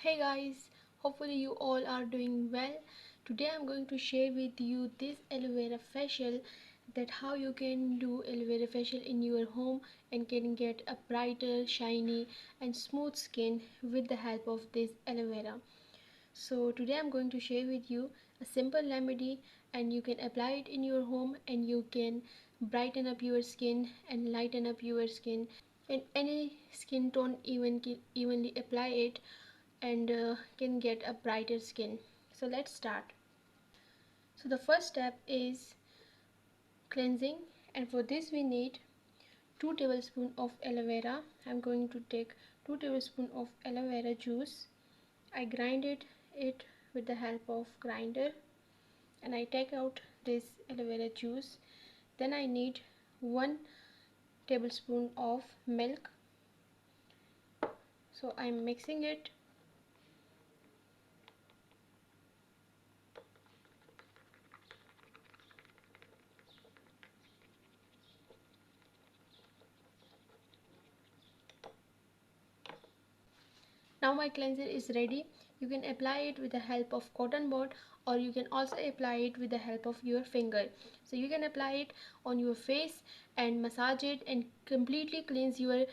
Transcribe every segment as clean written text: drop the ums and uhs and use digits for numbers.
Hey guys, hopefully you all are doing well. Today I'm going to share with you this aloe vera facial, that how you can do aloe vera facial in your home and can get a brighter, shiny and smooth skin with the help of this aloe vera. So today I'm going to share with you a simple remedy, and you can apply it in your home and you can brighten up your skin and lighten up your skin in any skin tone. Evenly apply it and can get a brighter skin. So let's start. So the first step is cleansing, and for this we need 2 tablespoons of aloe vera. I'm going to take 2 tablespoons of aloe vera juice. I it with the help of grinder and I take out this aloe vera juice. Then I need 1 tablespoon of milk. So I'm mixing it. Now my cleanser is ready. You can apply it with the help of cotton bud, or you can also apply it with the help of your finger. So you can apply it on your face and massage it and completely cleanse your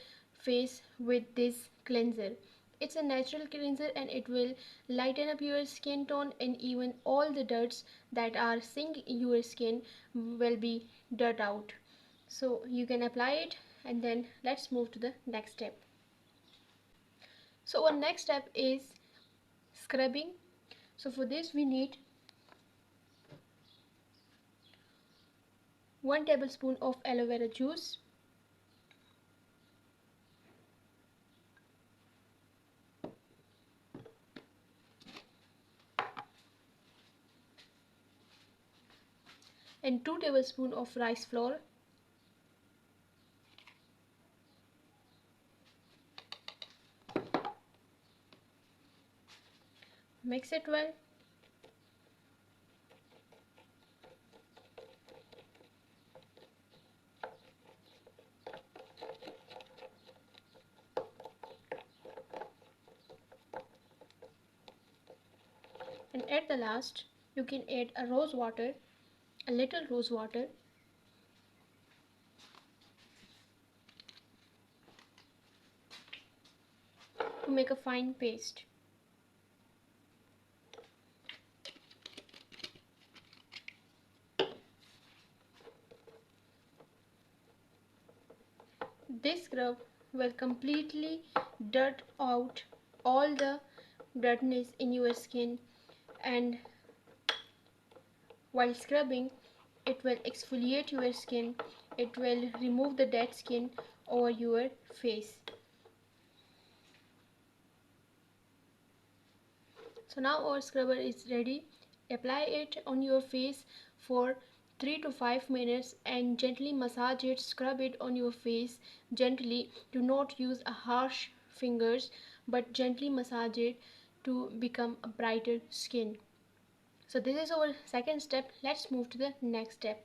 face with this cleanser. It's a natural cleanser and it will lighten up your skin tone, and even all the dirts that are sink in your skin will be dirt out. So you can apply it, and then let's move to the next step. So our next step is scrubbing. So for this we need 1 tablespoon of aloe vera juice, and 2 tablespoons of rice flour. Mix it well. And at the last you can add a rose water, a little rose water, to make a fine paste. This scrub will completely dirt out all the dirtiness in your skin, and while scrubbing it will exfoliate your skin. It will remove the dead skin over your face. So now our scrubber is ready. Apply it on your face for 3 to 5 minutes and gently massage it, scrub it on your face gently. Do not use a harsh fingers, but gently massage it to become a brighter skin. So this is our second step. Let's move to the next step.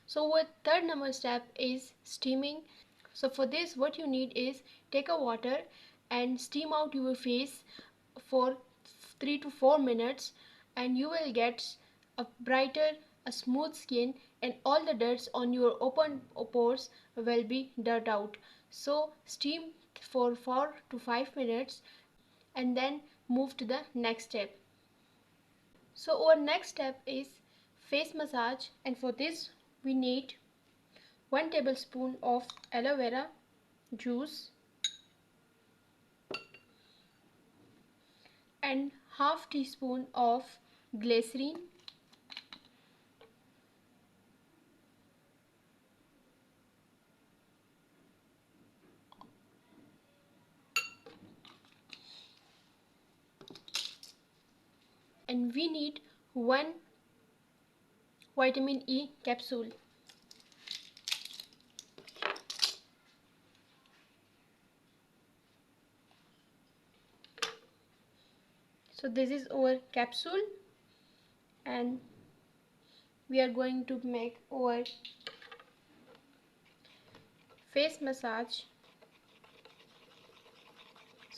So our third number step is steaming. So for this what you need is take a water and steam out your face for 3 to 4 minutes, and you will get a brighter, a smooth skin, and all the dirts on your open pores will be dirt out. So steam for 4 to 5 minutes and then move to the next step. So our next step is face massage, and for this we need 1 tablespoon of aloe vera juice and half teaspoon of glycerin, and we need 1 vitamin E capsule. So this is our capsule, and we are going to make our face massage.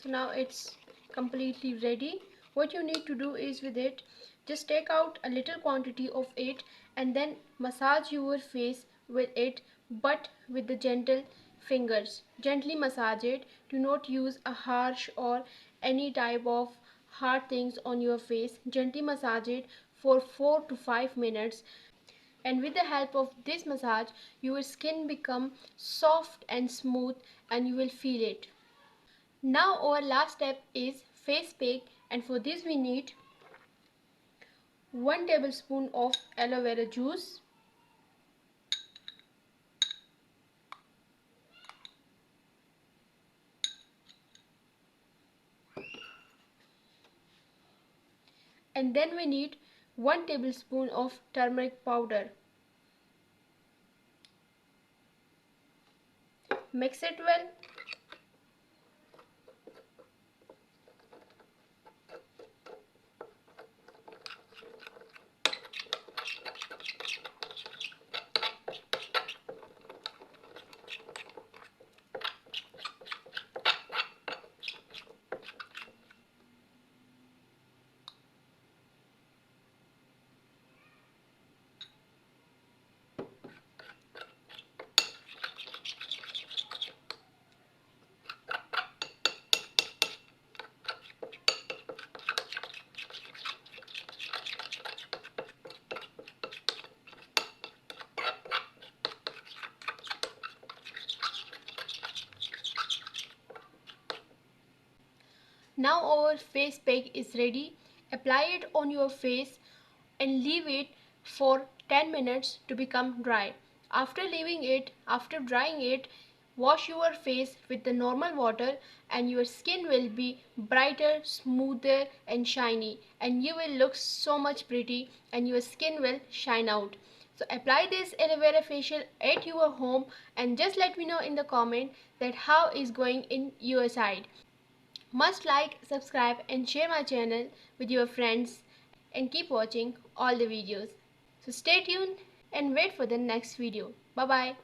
So now it's completely ready. What you need to do is with it, just take out a little quantity of it and then massage your face with it, but with the gentle fingers. Gently massage it. Do not use a harsh or any type of hard things on your face. Gently massage it for 4 to 5 minutes, and with the help of this massage your skin become soft and smooth and you will feel it. Now our last step is face pack, and for this we need 1 tablespoon of aloe vera juice, and then we need 1 tablespoon of turmeric powder. Mix it well. Now our face pack is ready. Apply it on your face and leave it for 10 minutes to become dry. After drying it, wash your face with the normal water and your skin will be brighter, smoother and shiny, and you will look so much pretty and your skin will shine out. So apply this aloe vera facial at your home and just let me know in the comment that how is going in your side. Must like, subscribe and share my channel with your friends and keep watching all the videos. So stay tuned and wait for the next video. Bye bye.